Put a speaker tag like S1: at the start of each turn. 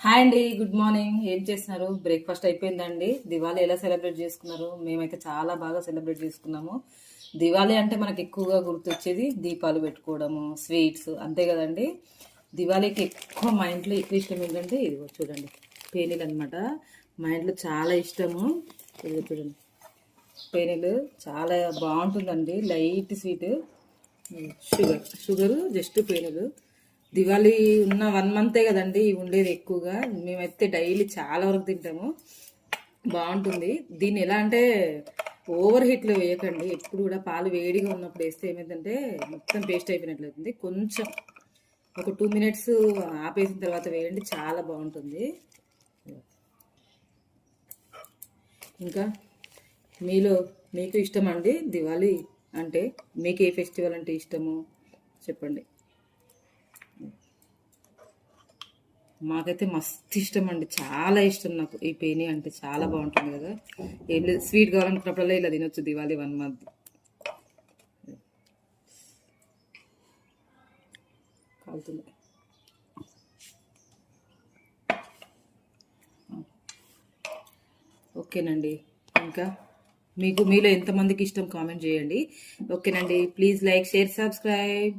S1: Hi అండి, good morning. ఏం చేస్తున్నారు? బ్రేక్ఫాస్ట్ అయిపోయిందండి. దివాళీ ఎలా సెలబ్రేట్ చేసుకున్నారు? మేమైతే చాలా బాగా సెలబ్రేట్ చేసుకున్నాము. దివాళీ అంటే మనకు ఎక్కువగా గుర్తొచ్చేది దీపాలు పెట్టుకోవడము, స్వీట్స్, అంతే కదండి. దివాళీకి ఎక్కువ మా ఇంట్లో ఎక్కువ ఇష్టం ఏంటంటే ఇదిగో చూడండి, పేనీలు అనమాట. మా ఇంట్లో చాలా ఇష్టము. ఇదిగో చూడండి, పేనీలు చాలా బాగుంటుందండి. లైట్ స్వీట్, షుగరు జస్ట్ పేనీలు. దివాళీ ఉన్న 1 మంతే కదండి ఇవి ఉండేది ఎక్కువగా. మేమైతే డైలీ చాలా వరకు తింటాము. బాగుంటుంది. దీన్ని ఎలా అంటే ఓవర్ హీట్లో వేయకండి. ఎప్పుడు కూడా పాలు వేడిగా ఉన్నప్పుడు వేస్తే ఏమైందంటే మొత్తం పేస్ట్ అయిపోయినట్లయితుంది. కొంచెం ఒక 2 మినిట్స్ ఆపేసిన తర్వాత వేయండి, చాలా బాగుంటుంది. ఇంకా మీకు ఇష్టమండి దివాళీ అంటే? మీకు ఏ ఫెస్టివల్ అంటే ఇష్టము చెప్పండి. మాకైతే మస్తు ఇష్టం అండి, చాలా ఇష్టం నాకు ఈ పేని అంటే. చాలా బాగుంటుంది కదా. ఏం లేదు, స్వీట్ కావాలనుకున్నప్పుడల్లా ఇలా తినొచ్చు దివాళీ 1 మంత్. కాలుతుంది. ఓకేనండి. ఇంకా మీలో ఎంతమందికి ఇష్టం కామెంట్ చేయండి. ఓకేనండి, ప్లీజ్ లైక్, షేర్, సబ్స్క్రైబ్.